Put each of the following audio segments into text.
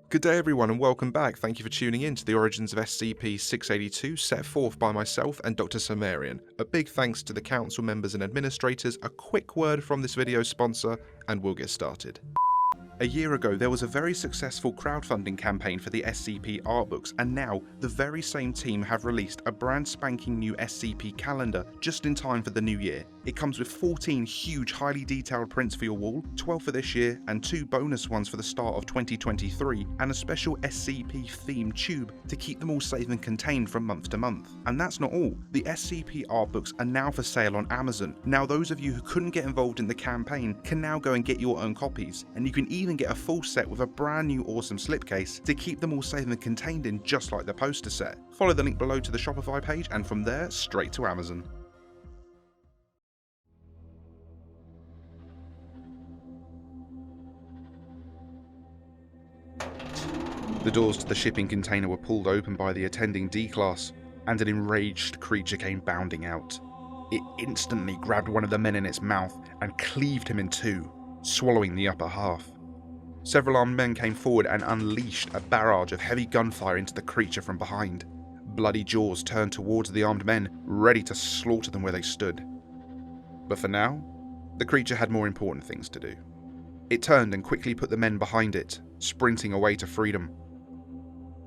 Good day everyone and welcome back. Thank you for tuning in to the Origins of SCP-682 set forth by myself and Dr. Sumerian. A big thanks to the council members and administrators, a quick word from this video sponsor, and we'll get started. A year ago, there was a very successful crowdfunding campaign for the SCP art books, and now the very same team have released a brand spanking new SCP calendar just in time for the new year. It comes with 14 huge, highly detailed prints for your wall, 12 for this year, and 2 bonus ones for the start of 2023, and a special SCP-themed tube to keep them all safe and contained from month to month. And that's not all. The SCP art books are now for sale on Amazon. Now those of you who couldn't get involved in the campaign can now go and get your own copies, and you can even get a full set with a brand new awesome slipcase to keep them all safe and contained in, just like the poster set. Follow the link below to the Shopify page, and from there, straight to Amazon. The doors to the shipping container were pulled open by the attending D-Class, and an enraged creature came bounding out. It instantly grabbed one of the men in its mouth and cleaved him in two, swallowing the upper half. Several armed men came forward and unleashed a barrage of heavy gunfire into the creature from behind. Bloody jaws turned towards the armed men, ready to slaughter them where they stood. But for now, the creature had more important things to do. It turned and quickly put the men behind it, sprinting away to freedom.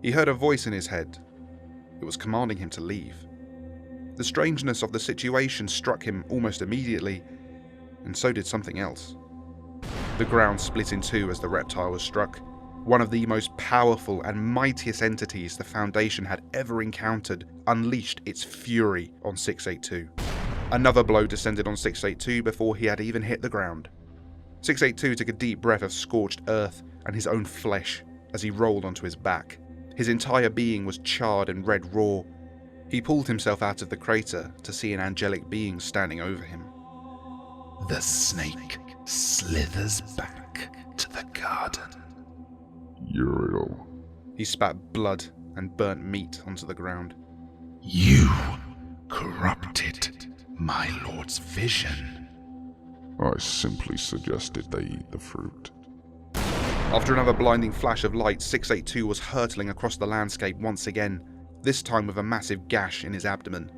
He heard a voice in his head. It was commanding him to leave. The strangeness of the situation struck him almost immediately, and so did something else. The ground split in two as the reptile was struck. One of the most powerful and mightiest entities the Foundation had ever encountered unleashed its fury on 682. Another blow descended on 682 before he had even hit the ground. 682 took a deep breath of scorched earth and his own flesh as he rolled onto his back. His entire being was charred and red raw. He pulled himself out of the crater to see an angelic being standing over him. The snake slithers back to the garden. Uriel. He spat blood and burnt meat onto the ground. You corrupted my lord's vision. I simply suggested they eat the fruit. After another blinding flash of light, 682 was hurtling across the landscape once again, this time with a massive gash in his abdomen.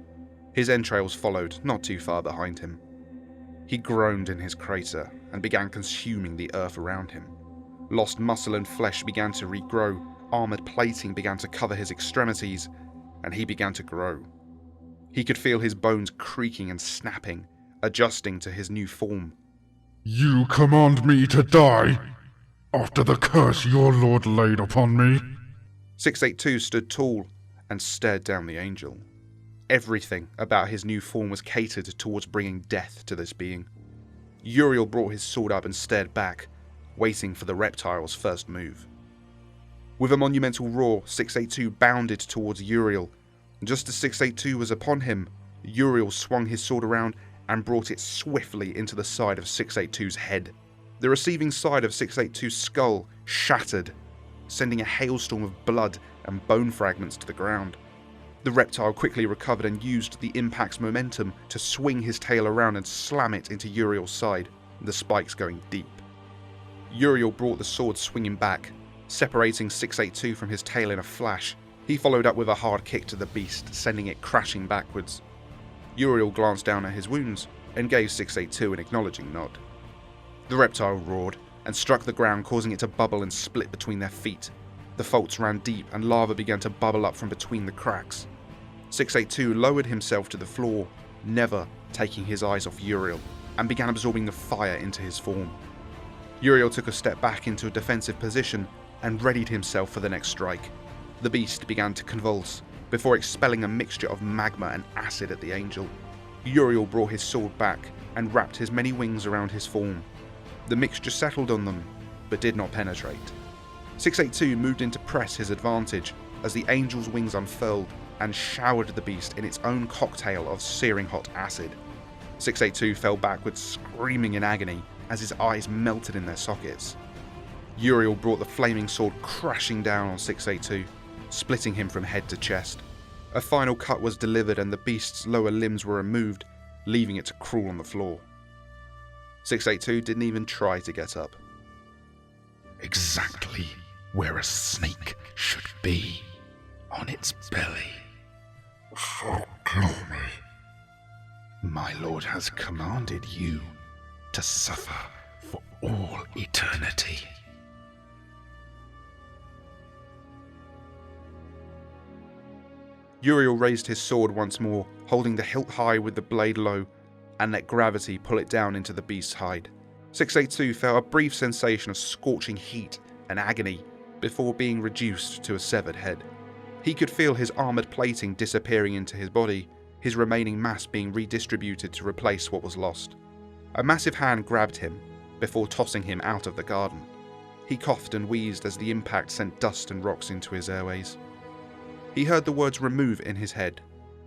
His entrails followed, not too far behind him. He groaned in his crater and began consuming the earth around him. Lost muscle and flesh began to regrow, armoured plating began to cover his extremities, and he began to grow. He could feel his bones creaking and snapping, adjusting to his new form. You command me to die after the curse your lord laid upon me? 682 stood tall and stared down the angel. Everything about his new form was catered towards bringing death to this being. Uriel brought his sword up and stared back, waiting for the reptile's first move. With a monumental roar, 682 bounded towards Uriel. Just as 682 was upon him, Uriel swung his sword around and brought it swiftly into the side of 682's head. The receiving side of 682's skull shattered, sending a hailstorm of blood and bone fragments to the ground. The reptile quickly recovered and used the impact's momentum to swing his tail around and slam it into Uriel's side, the spikes going deep. Uriel brought the sword swinging back, separating 682 from his tail in a flash. He followed up with a hard kick to the beast, sending it crashing backwards. Uriel glanced down at his wounds and gave 682 an acknowledging nod. The reptile roared and struck the ground, causing it to bubble and split between their feet. The faults ran deep and lava began to bubble up from between the cracks. 682 lowered himself to the floor, never taking his eyes off Uriel, and began absorbing the fire into his form. Uriel took a step back into a defensive position and readied himself for the next strike. The beast began to convulse, before expelling a mixture of magma and acid at the angel. Uriel brought his sword back and wrapped his many wings around his form. The mixture settled on them, but did not penetrate. 682 moved in to press his advantage as the angel's wings unfurled and showered the beast in its own cocktail of searing hot acid. 682 fell backwards, screaming in agony as his eyes melted in their sockets. Uriel brought the flaming sword crashing down on 682, splitting him from head to chest. A final cut was delivered and the beast's lower limbs were removed, leaving it to crawl on the floor. 682 didn't even try to get up. Exactly where a snake should be, on its belly. So kill me. My lord has commanded you to suffer for all eternity. Uriel raised his sword once more, holding the hilt high with the blade low, and let gravity pull it down into the beast's hide. 682 felt a brief sensation of scorching heat and agony before being reduced to a severed head. He could feel his armoured plating disappearing into his body, his remaining mass being redistributed to replace what was lost. A massive hand grabbed him before tossing him out of the garden. He coughed and wheezed as the impact sent dust and rocks into his airways. He heard the words "remove" in his head,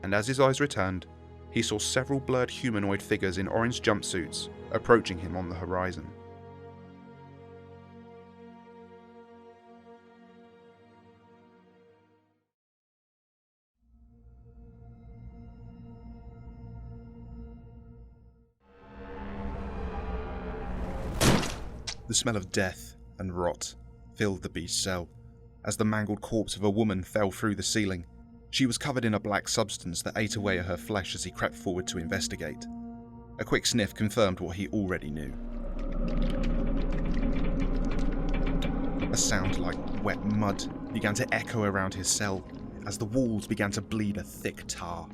and as his eyes returned, he saw several blurred humanoid figures in orange jumpsuits approaching him on the horizon. The smell of death and rot filled the beast's cell as the mangled corpse of a woman fell through the ceiling. She was covered in a black substance that ate away at her flesh as he crept forward to investigate. A quick sniff confirmed what he already knew. A sound like wet mud began to echo around his cell as the walls began to bleed a thick tar.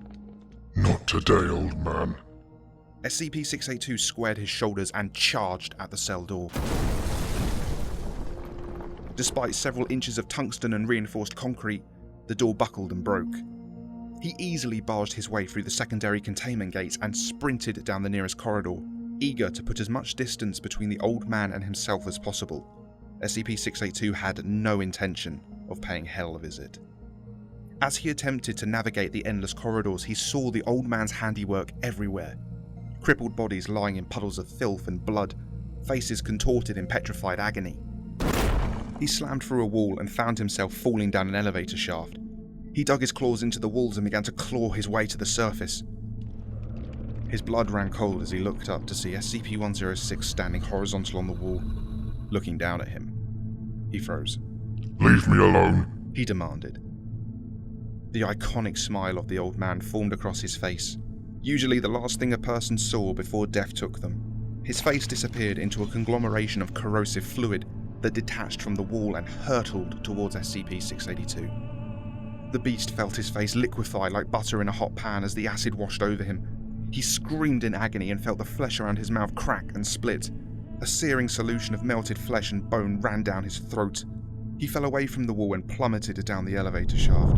Not today, old man. SCP-682 squared his shoulders and charged at the cell door. Despite several inches of tungsten and reinforced concrete, the door buckled and broke. He easily barged his way through the secondary containment gates and sprinted down the nearest corridor, eager to put as much distance between the old man and himself as possible. SCP-682 had no intention of paying Hell a visit. As he attempted to navigate the endless corridors, he saw the old man's handiwork everywhere. Crippled bodies lying in puddles of filth and blood, faces contorted in petrified agony. He slammed through a wall and found himself falling down an elevator shaft. He dug his claws into the walls and began to claw his way to the surface. His blood ran cold as he looked up to see SCP-106 standing horizontal on the wall, looking down at him. He froze. Leave me alone, he demanded. The iconic smile of the old man formed across his face, usually the last thing a person saw before death took them. His face disappeared into a conglomeration of corrosive fluid that detached from the wall and hurtled towards SCP-682. The beast felt his face liquefy like butter in a hot pan as the acid washed over him. He screamed in agony and felt the flesh around his mouth crack and split. A searing solution of melted flesh and bone ran down his throat. He fell away from the wall and plummeted down the elevator shaft.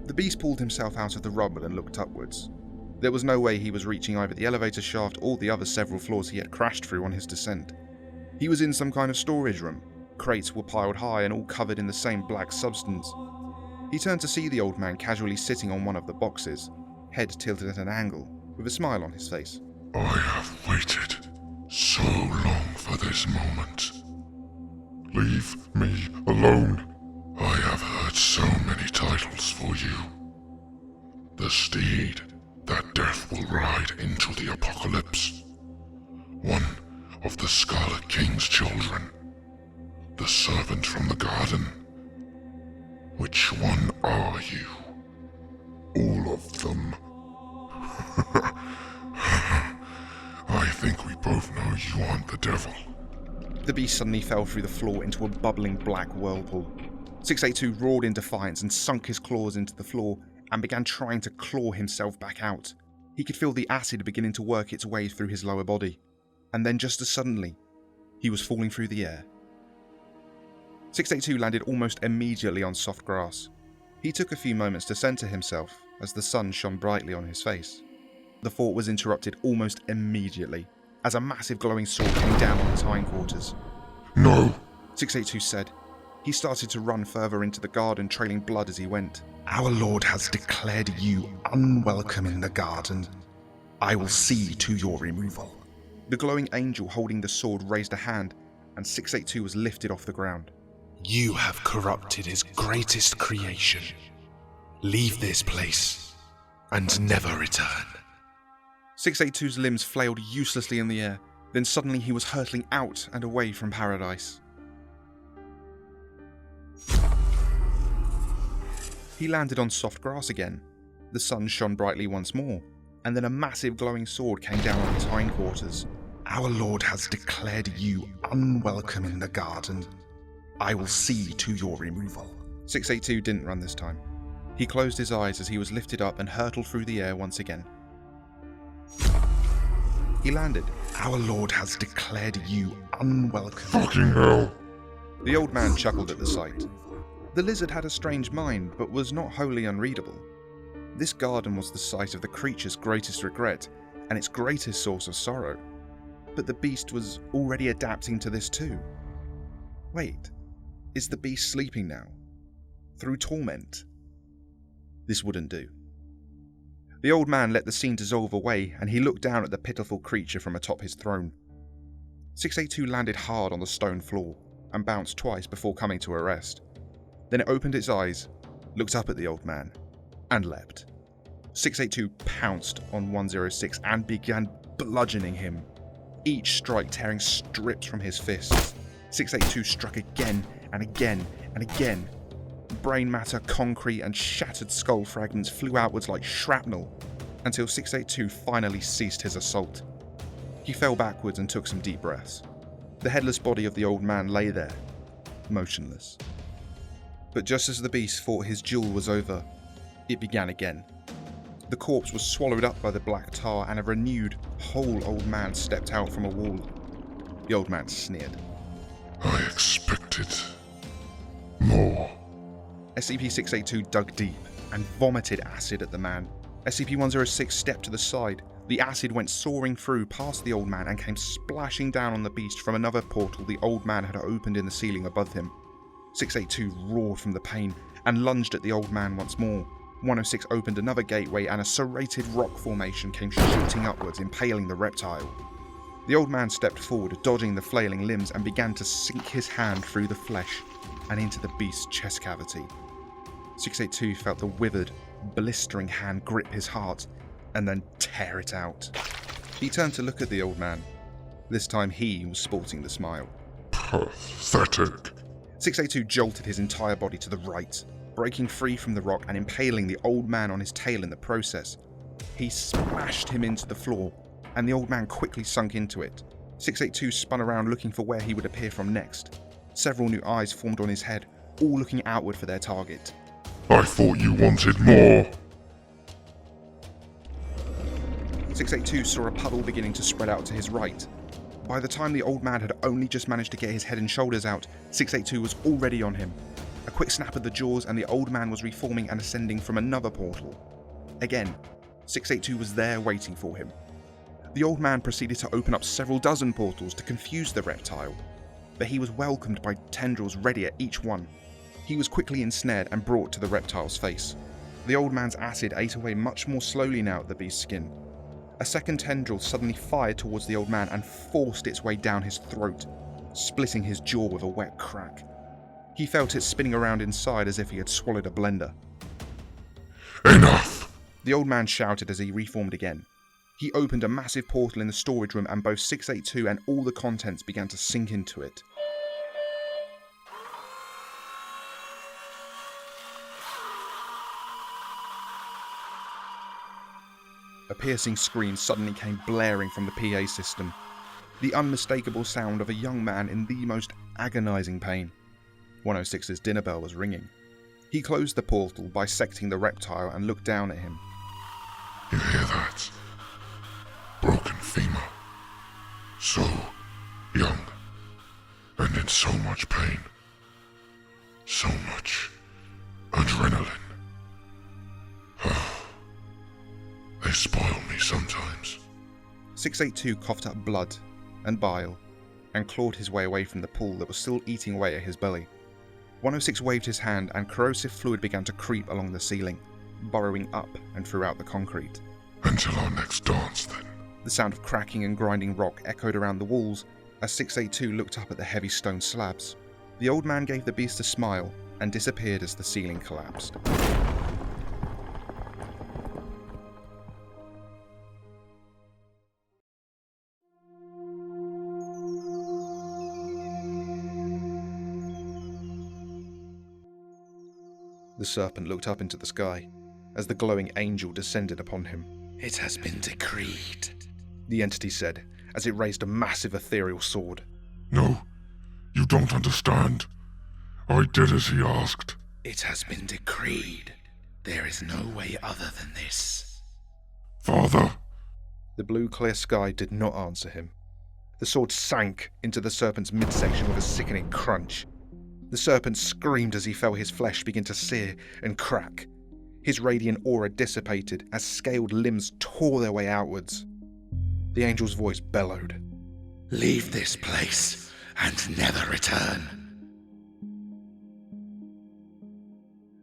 The beast pulled himself out of the rubble and looked upwards. There was no way he was reaching either the elevator shaft or the other several floors he had crashed through on his descent. He was in some kind of storage room. Crates were piled high and all covered in the same black substance. He turned to see the old man casually sitting on one of the boxes, head tilted at an angle, with a smile on his face. I have waited so long for this moment. Leave me alone. I have heard so many titles for you. The steed that death will ride into the apocalypse. One of the Scarlet King's children. The servant from the garden. Which one are you? All of them. I think we both know you aren't the devil. The beast suddenly fell through the floor into a bubbling black whirlpool. 682 roared in defiance and sunk his claws into the floor and began trying to claw himself back out. He could feel the acid beginning to work its way through his lower body. And then just as suddenly, he was falling through the air. 682 landed almost immediately on soft grass. He took a few moments to center himself as the sun shone brightly on his face. The thought was interrupted almost immediately as a massive glowing sword came down on his hindquarters. No! 682 said. He started to run further into the garden, trailing blood as he went. Our Lord has declared you unwelcome in the garden. I will see to your removal. The glowing angel holding the sword raised a hand, and 682 was lifted off the ground. You have corrupted his greatest creation. Leave this place and never return. 682's limbs flailed uselessly in the air, then suddenly he was hurtling out and away from paradise. He landed on soft grass again. The sun shone brightly once more, and then a massive glowing sword came down on his hindquarters. Our Lord has declared you unwelcome in the garden. I will see to your removal. 682 didn't run this time. He closed his eyes as he was lifted up and hurtled through the air once again. He landed. Our Lord has declared you unwelcome. Fucking hell! The old man chuckled at the sight. The lizard had a strange mind, but was not wholly unreadable. This garden was the site of the creature's greatest regret, and its greatest source of sorrow. But the beast was already adapting to this too. Wait, is the beast sleeping now? Through torment? This wouldn't do. The old man let the scene dissolve away, and he looked down at the pitiful creature from atop his throne. 682 landed hard on the stone floor, and bounced twice before coming to a rest. Then it opened its eyes, looked up at the old man, and leapt. 682 pounced on 106 and began bludgeoning him, each strike tearing strips from his fists. 682 struck again and again and again. Brain matter, concrete, and shattered skull fragments flew outwards like shrapnel, until 682 finally ceased his assault. He fell backwards and took some deep breaths. The headless body of the old man lay there, motionless. But just as the beast thought his duel was over, it began again. The corpse was swallowed up by the black tar, and a renewed, whole old man stepped out from a wall. The old man sneered. I expected more. SCP-682 dug deep and vomited acid at the man. SCP-106 stepped to the side. The acid went soaring through past the old man and came splashing down on the beast from another portal the old man had opened in the ceiling above him. 682 roared from the pain and lunged at the old man once more. 106 opened another gateway, and a serrated rock formation came shooting upwards, impaling the reptile. The old man stepped forward, dodging the flailing limbs, and began to sink his hand through the flesh and into the beast's chest cavity. 682 felt the withered, blistering hand grip his heart and then tear it out. He turned to look at the old man. This time he was sporting the smile. Pathetic. 682 jolted his entire body to the right, breaking free from the rock and impaling the old man on his tail in the process. He smashed him into the floor, and the old man quickly sunk into it. 682 spun around looking for where he would appear from next. Several new eyes formed on his head, all looking outward for their target. I thought you wanted more. 682 saw a puddle beginning to spread out to his right. By the time the old man had only just managed to get his head and shoulders out, 682 was already on him. A quick snap of the jaws and the old man was reforming and ascending from another portal. Again, 682 was there waiting for him. The old man proceeded to open up several dozen portals to confuse the reptile, but he was welcomed by tendrils ready at each one. He was quickly ensnared and brought to the reptile's face. The old man's acid ate away much more slowly now at the beast's skin. A second tendril suddenly fired towards the old man and forced its way down his throat, splitting his jaw with a wet crack. He felt it spinning around inside as if he had swallowed a blender. Enough! The old man shouted as he reformed again. He opened a massive portal in the storage room, and both 682 and all the contents began to sink into it. A piercing scream suddenly came blaring from the PA system. The unmistakable sound of a young man in the most agonizing pain. 106's dinner bell was ringing. He closed the portal, bisecting the reptile, and looked down at him. You hear that? Broken femur. So young. And in so much pain. So much adrenaline. They spoil me sometimes. 682 coughed up blood and bile and clawed his way away from the pool that was still eating away at his belly. 106 waved his hand, and corrosive fluid began to creep along the ceiling, burrowing up and throughout the concrete. Until our next dance, then. The sound of cracking and grinding rock echoed around the walls as 682 looked up at the heavy stone slabs. The old man gave the beast a smile and disappeared as the ceiling collapsed. The serpent looked up into the sky as the glowing angel descended upon him. It has been decreed, The entity said as it raised a massive ethereal sword. No, you don't understand. I did as he asked. It has been decreed. There is no way other than this. Father, The blue clear sky did not answer him. The sword sank into the serpent's midsection with a sickening crunch. The serpent screamed as he felt his flesh begin to sear and crack. His radiant aura dissipated as scaled limbs tore their way outwards. The angel's voice bellowed. Leave this place and never return.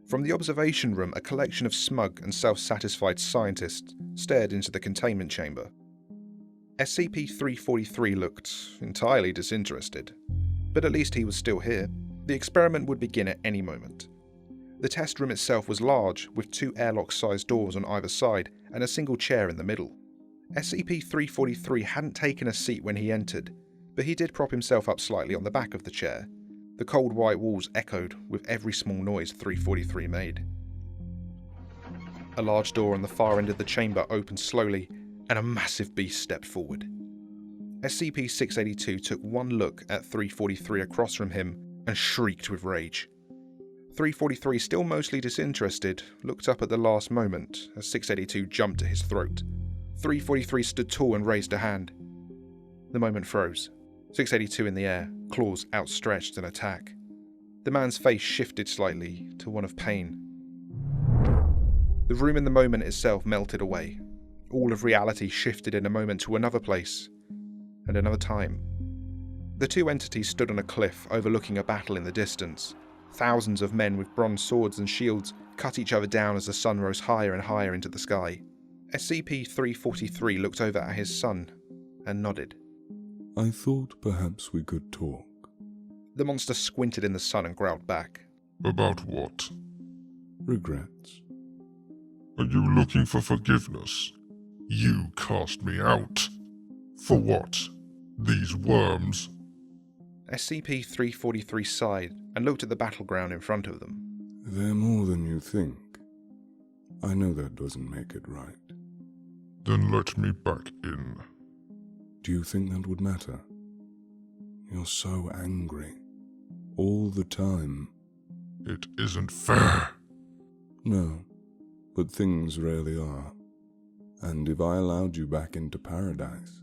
From the observation room, a collection of smug and self-satisfied scientists stared into the containment chamber. SCP-343 looked entirely disinterested, but at least he was still here. The experiment would begin at any moment. The test room itself was large, with 2 airlock-sized doors on either side and a single chair in the middle. SCP-343 hadn't taken a seat when he entered, but he did prop himself up slightly on the back of the chair. The cold white walls echoed with every small noise 343 made. A large door on the far end of the chamber opened slowly, and a massive beast stepped forward. SCP-682 took one look at 343 across from him and shrieked with rage. 343, still mostly disinterested, looked up at the last moment as 682 jumped at his throat. 343 stood tall and raised a hand. The moment froze. 682 in the air, claws outstretched in attack. The man's face shifted slightly to one of pain. The room in the moment itself melted away. All of reality shifted in a moment to another place and another time. The 2 entities stood on a cliff overlooking a battle in the distance. Thousands of men with bronze swords and shields cut each other down as the sun rose higher and higher into the sky. SCP-343 looked over at his son and nodded. I thought perhaps we could talk. The monster squinted in the sun and growled back. about what? Regrets. Are you looking for forgiveness? You cast me out. For what? These worms? SCP-343 sighed and looked at the battleground in front of them. They're more than you think. I know that doesn't make it right. Then let me back in. Do you think that would matter? You're so angry. All the time. It isn't fair. No, but things rarely are. And if I allowed you back into paradise,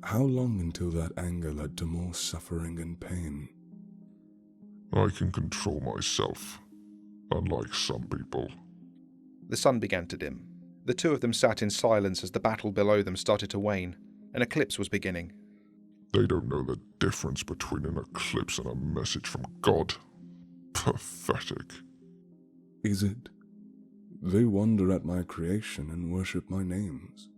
how long until that anger led to more suffering and pain? I can control myself, unlike some people. The sun began to dim. The 2 of them sat in silence as the battle below them started to wane. An eclipse was beginning. They don't know the difference between an eclipse and a message from God. Pathetic. Is it? They wonder at my creation and worship my names.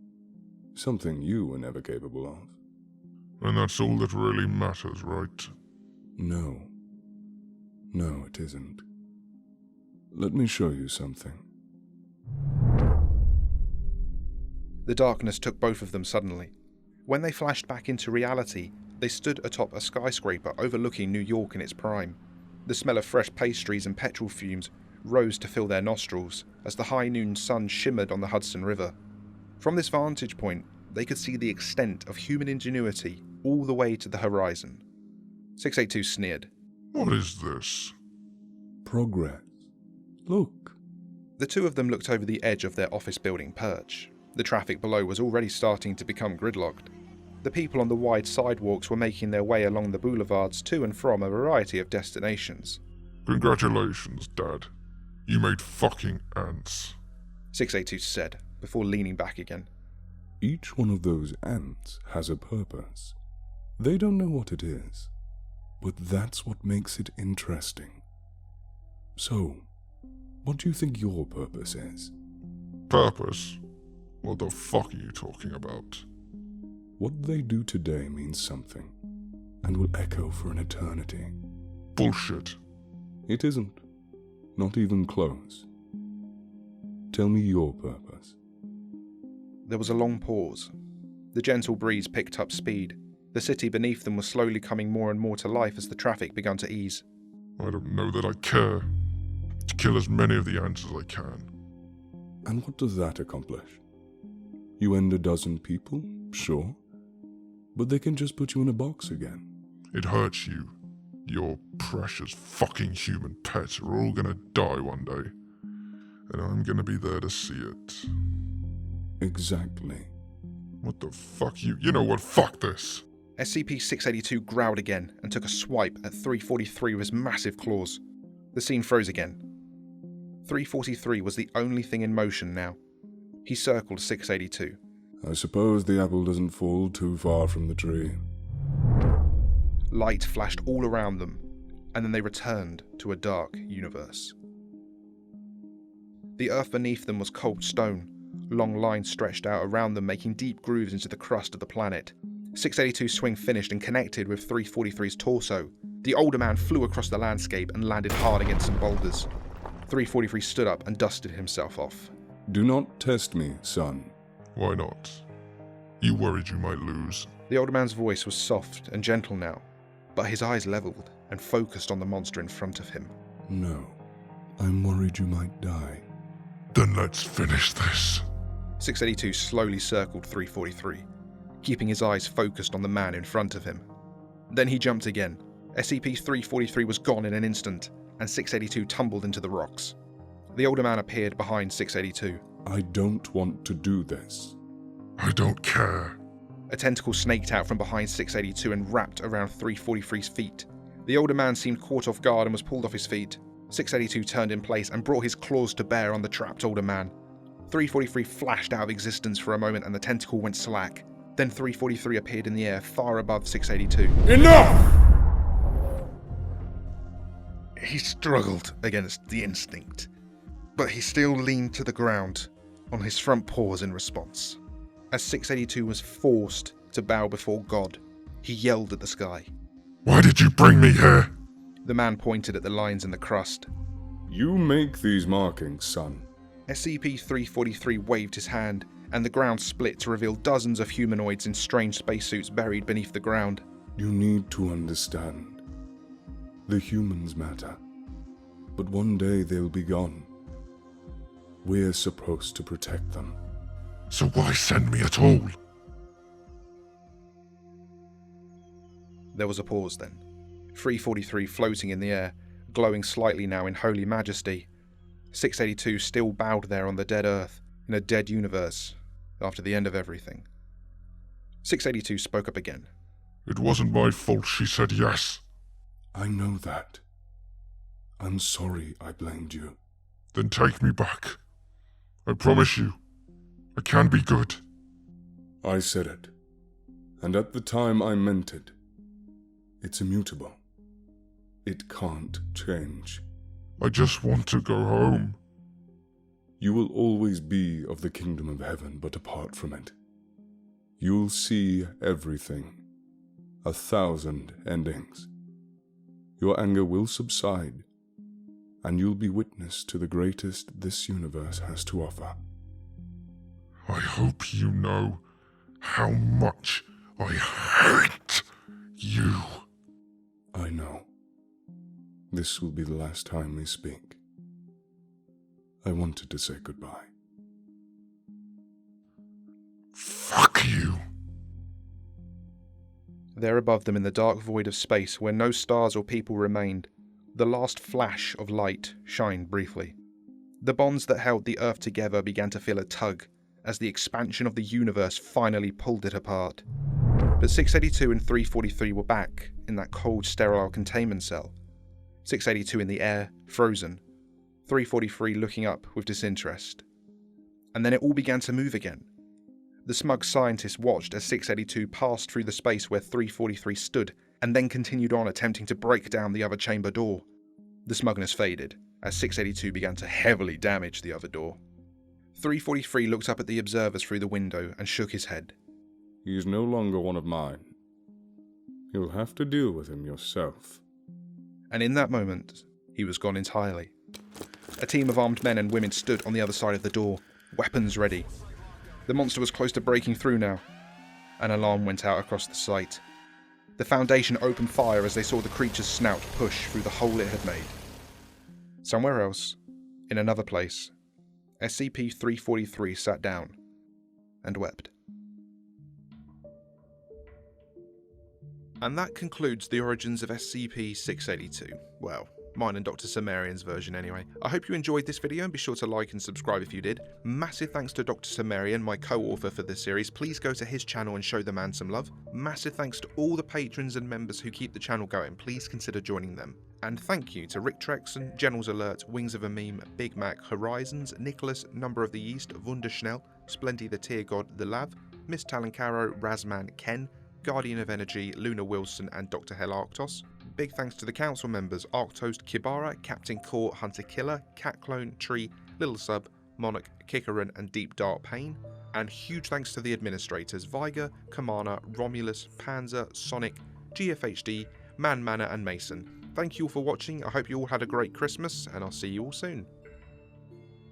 Something you were never capable of. And that's all that really matters, right? No. No, it isn't. Let me show you something. The darkness took both of them suddenly. When they flashed back into reality, they stood atop a skyscraper overlooking New York in its prime. The smell of fresh pastries and petrol fumes rose to fill their nostrils as the high noon sun shimmered on the Hudson River. From this vantage point, they could see the extent of human ingenuity all the way to the horizon. 682 sneered. What is this? Progress. Look. The 2 of them looked over the edge of their office building perch. The traffic below was already starting to become gridlocked. The people on the wide sidewalks were making their way along the boulevards to and from a variety of destinations. Congratulations, Dad. You made fucking ants. 682 said, before leaning back again. Each one of those ants has a purpose. They don't know what it is, but that's what makes it interesting. So, what do you think your purpose is? Purpose? What the fuck are you talking about? What they do today means something, and will echo for an eternity. Bullshit. It isn't. Not even close. Tell me your purpose. There was a long pause. The gentle breeze picked up speed. The city beneath them was slowly coming more and more to life as the traffic began to ease. I don't know that I care. to kill as many of the ants as I can. And what does that accomplish? You end a dozen people, sure, but they can just put you in a box again. It hurts you. Your precious fucking human pets are all gonna die one day. And I'm gonna be there to see it. Exactly. What the fuck you know what, fuck this. SCP-682 growled again and took a swipe at 343 with his massive claws. The scene froze again. 343 was the only thing in motion now. He circled 682. I suppose the apple doesn't fall too far from the tree. Light flashed all around them, and then they returned to a dark universe. The earth beneath them was cold stone. Long lines stretched out around them, making deep grooves into the crust of the planet. 682's swing finished and connected with 343's torso. The older man flew across the landscape and landed hard against some boulders. 343 stood up and dusted himself off. Do not test me, son. Why not? You worried you might lose. The older man's voice was soft and gentle now, but his eyes leveled and focused on the monster in front of him. No, I'm worried you might die. Then let's finish this. 682 slowly circled 343, keeping his eyes focused on the man in front of him. Then he jumped again. SCP-343 was gone in an instant, and 682 tumbled into the rocks. The older man appeared behind 682. I don't want to do this. I don't care. A tentacle snaked out from behind 682 and wrapped around 343's feet. The older man seemed caught off guard and was pulled off his feet. 682 turned in place and brought his claws to bear on the trapped older man. 343 flashed out of existence for a moment and the tentacle went slack. Then 343 appeared in the air far above 682. Enough! He struggled against the instinct, but he still leaned to the ground on his front paws in response. As 682 was forced to bow before God, he yelled at the sky. Why did you bring me here? The man pointed at the lines in the crust. You make these markings, son. SCP-343 waved his hand, and the ground split to reveal dozens of humanoids in strange spacesuits buried beneath the ground. You need to understand. The humans matter, but one day they'll be gone. We're supposed to protect them. So why send me at all? There was a pause then. 343 floating in the air, glowing slightly now in holy majesty. 682 still bowed there on the dead earth, in a dead universe, after the end of everything. 682 spoke up again. It wasn't my fault she said yes. I know that. I'm sorry I blamed you. Then take me back. I promise you, I can be good. I said it, and at the time I meant it. It's immutable. It can't change. I just want to go home. You will always be of the kingdom of heaven, but apart from it. You'll see everything. 1,000 endings. Your anger will subside, and you'll be witness to the greatest this universe has to offer. I hope you know how much I hate you. I know. This will be the last time we speak. I wanted to say goodbye. Fuck you. There above them in the dark void of space where no stars or people remained, the last flash of light shined briefly. The bonds that held the Earth together began to feel a tug as the expansion of the universe finally pulled it apart. But 682 and 343 were back in that cold, sterile containment cell. 682 in the air, frozen. 343 looking up with disinterest. And then it all began to move again. The smug scientist watched as 682 passed through the space where 343 stood, and then continued on attempting to break down the other chamber door. The smugness faded, as 682 began to heavily damage the other door. 343 looked up at the observers through the window and shook his head. He is no longer one of mine. You'll have to deal with him yourself. And in that moment, he was gone entirely. A team of armed men and women stood on the other side of the door, weapons ready. The monster was close to breaking through now. An alarm went out across the site. The Foundation opened fire as they saw the creature's snout push through the hole it had made. Somewhere else, In another place, SCP-343 sat down and wept. And that concludes the origins of SCP-682. Well, mine and Dr. Sumerian's version anyway. I hope you enjoyed this video and be sure to like and subscribe if you did. Massive thanks to Dr. Sumerian, my co-author for this series. Please go to his channel and show the man some love. Massive thanks to all the patrons and members who keep the channel going. Please consider joining them. And thank you to Rick Trexon, Generals Alert, Wings of a Meme, Big Mac, Horizons, Nicholas, Number of the East, Wunderschnell, Splendy the Tier God, The Lav, Miss Talancaro, Razman, Ken, Guardian of Energy, Luna Wilson and Dr. Hell Arctos. Big thanks to the council members Arctoast Kibara, Captain Core, Hunter Killer, Cat Clone, Tree, Little Sub, Monarch, Kikaran and Deep Dark Pain. And huge thanks to the administrators Viger, Kamana, Romulus, Panzer, Sonic, GFHD, Man Manor and Mason. Thank you all for watching, I hope you all had a great Christmas and I'll see you all soon.